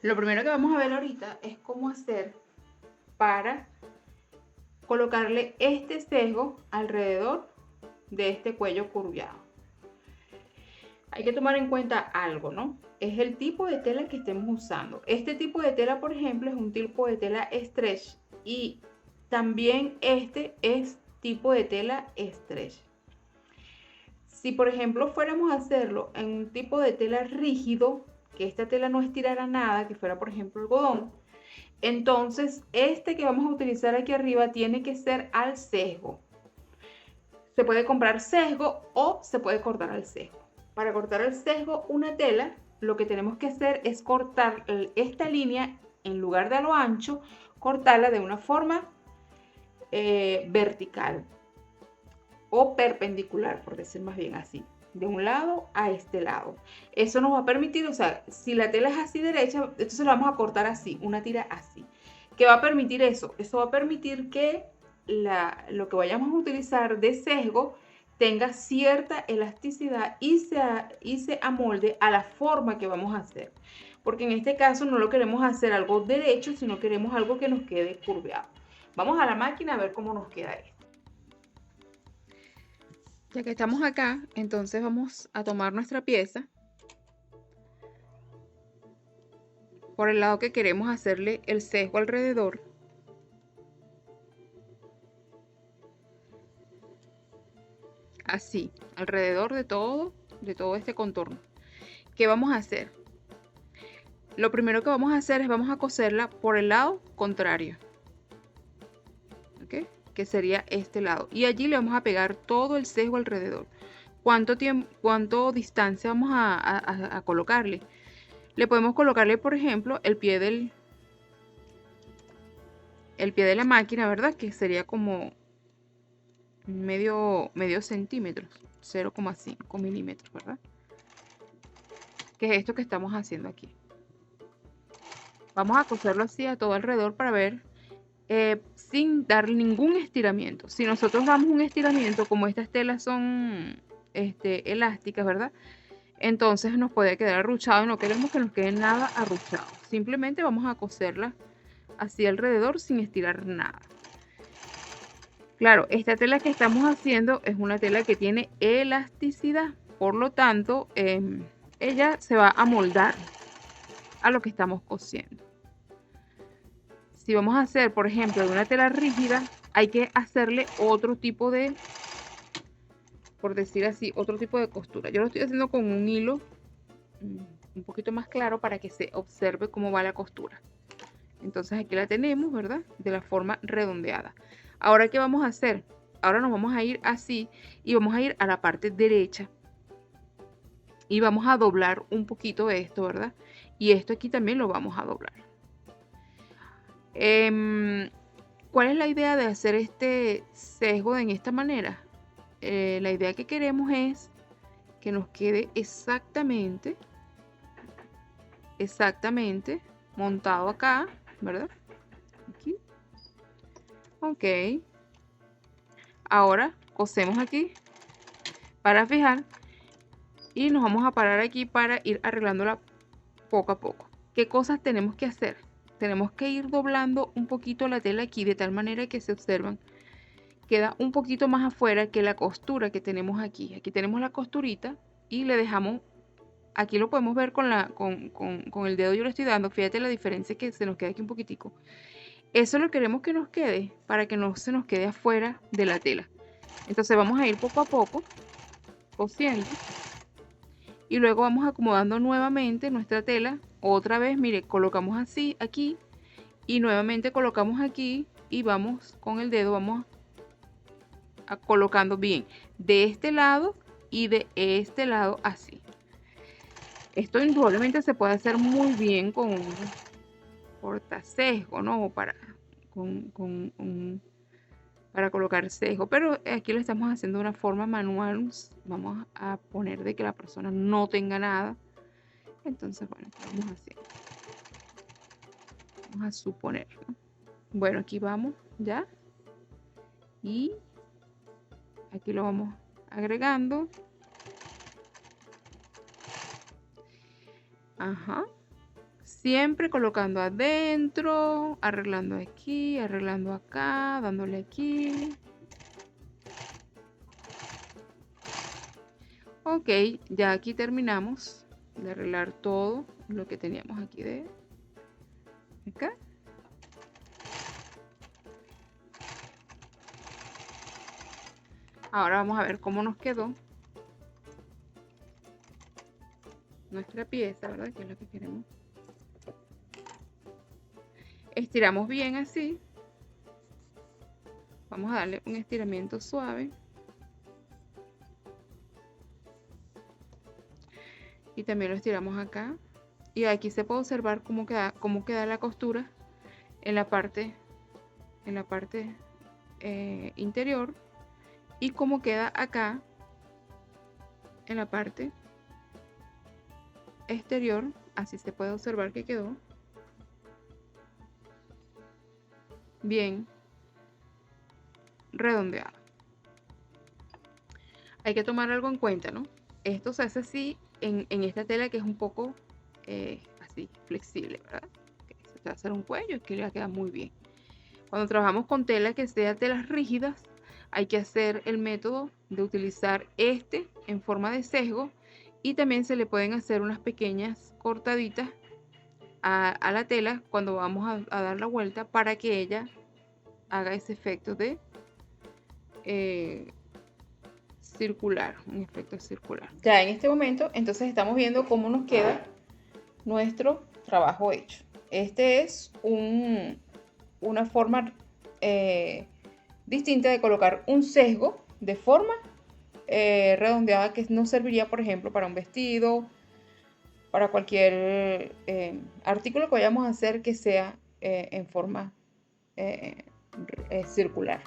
Lo primero que vamos a ver ahorita es cómo hacer para colocarle este sesgo alrededor de este cuello curviado. Hay que tomar en cuenta algo, ¿no? Es el tipo de tela que estemos usando. Este tipo de tela, por ejemplo, es un tipo de tela stretch y también este es tipo de tela stretch. Si por ejemplo fuéramos a hacerlo en un tipo de tela rígido, que esta tela no estirara nada, que fuera por ejemplo algodón, entonces este que vamos a utilizar aquí arriba tiene que ser al sesgo. Se puede comprar sesgo o se puede cortar al sesgo. Para cortar al sesgo una tela, lo que tenemos que hacer es cortar esta línea, en lugar de a lo ancho, cortarla de una forma vertical o perpendicular, por decir más bien así, de un lado a este lado. Eso nos va a permitir, o sea, si la tela es así derecha, entonces la vamos a cortar así, una tira así. ¿Qué va a permitir eso? Eso va a permitir que lo que vayamos a utilizar de sesgo tenga cierta elasticidad y se amolde a la forma que vamos a hacer. Porque en este caso no lo queremos hacer algo derecho, sino queremos algo que nos quede curveado. Vamos a la máquina a ver cómo nos queda esto. Ya que estamos acá, entonces vamos a tomar nuestra pieza por el lado que queremos hacerle el sesgo alrededor. Así, alrededor de todo este contorno. ¿Qué vamos a hacer? Lo primero que vamos a hacer es vamos a coserla por el lado contrario, ¿ok? Que sería este lado. Y allí le vamos a pegar todo el sesgo alrededor. ¿Cuánto distancia vamos a colocarle? Le podemos colocarle, por ejemplo, el pie de la máquina, ¿verdad? Que sería como medio centímetro, 0,5 milímetros, ¿verdad? Que es esto que estamos haciendo aquí. Vamos a coserlo así a todo alrededor para ver, sin dar ningún estiramiento. Si nosotros damos un estiramiento, como estas telas son elásticas, ¿verdad? Entonces nos puede quedar arruchado y no queremos que nos quede nada arruchado. Simplemente vamos a coserla así alrededor sin estirar nada. Claro, esta tela que estamos haciendo es una tela que tiene elasticidad, por lo tanto, ella se va a moldar a lo que estamos cosiendo. Si vamos a hacer, por ejemplo, de una tela rígida, hay que hacerle otro tipo de, por decir así, otro tipo de costura. Yo lo estoy haciendo con un hilo un poquito más claro para que se observe cómo va la costura. Entonces aquí la tenemos, ¿verdad? De la forma redondeada. Ahora, ¿qué vamos a hacer? Ahora nos vamos a ir así y vamos a ir a la parte derecha. Y vamos a doblar un poquito esto, ¿verdad? Y esto aquí también lo vamos a doblar. ¿Cuál es la idea de hacer este sesgo en esta manera? La idea que queremos es que nos quede exactamente montado acá, ¿verdad? Aquí. Ok. Ahora cosemos aquí para fijar y nos vamos a parar aquí para ir arreglándola poco a poco. ¿Qué cosas tenemos que hacer? Tenemos que ir doblando un poquito la tela aquí de tal manera que se observan, queda un poquito más afuera que la costura que tenemos aquí. Aquí tenemos la costurita y le dejamos, aquí lo podemos ver con el dedo, yo le estoy dando, fíjate la diferencia que se nos queda aquí un poquitico. Eso lo queremos que nos quede para que no se nos quede afuera de la tela. Entonces vamos a ir poco a poco cosiendo y luego vamos acomodando nuevamente nuestra tela. Otra vez, mire, colocamos así aquí y nuevamente colocamos aquí y vamos con el dedo, vamos colocando bien de este lado y de este lado así. Esto indudablemente se puede hacer muy bien con un cortasesgo, ¿no? Para colocar sesgo, pero aquí lo estamos haciendo de una forma manual. Vamos a poner de que la persona no tenga nada. Entonces, bueno, vamos a hacer. Vamos a suponer, ¿no? Bueno, aquí vamos ya. Y aquí lo vamos agregando. Ajá. Siempre colocando adentro, arreglando aquí, arreglando acá, dándole aquí. Ok, ya aquí terminamos de arreglar todo lo que teníamos aquí de acá. Ahora vamos a ver cómo nos quedó nuestra pieza, ¿verdad? Que es lo que queremos. Estiramos bien así. Vamos a darle un estiramiento suave. Y también lo estiramos acá. Y aquí se puede observar cómo queda la costura en la parte interior y cómo queda acá en la parte exterior. Así se puede observar que quedó bien redondeado. Hay que tomar algo en cuenta, ¿no? Esto se hace así en esta tela que es un poco así flexible, ¿verdad? Okay, se va a hacer un cuello que le va a quedar muy bien. Cuando trabajamos con tela que sea telas rígidas, hay que hacer el método de utilizar este en forma de sesgo, y también se le pueden hacer unas pequeñas cortaditas a la tela cuando vamos a dar la vuelta para que ella haga ese efecto de circular, un efecto circular. Ya en este momento, entonces estamos viendo cómo nos queda nuestro trabajo hecho. Este es una forma distinta de colocar un sesgo de forma redondeada, que no serviría, por ejemplo, para un vestido, para cualquier artículo que vayamos a hacer que sea en forma circular.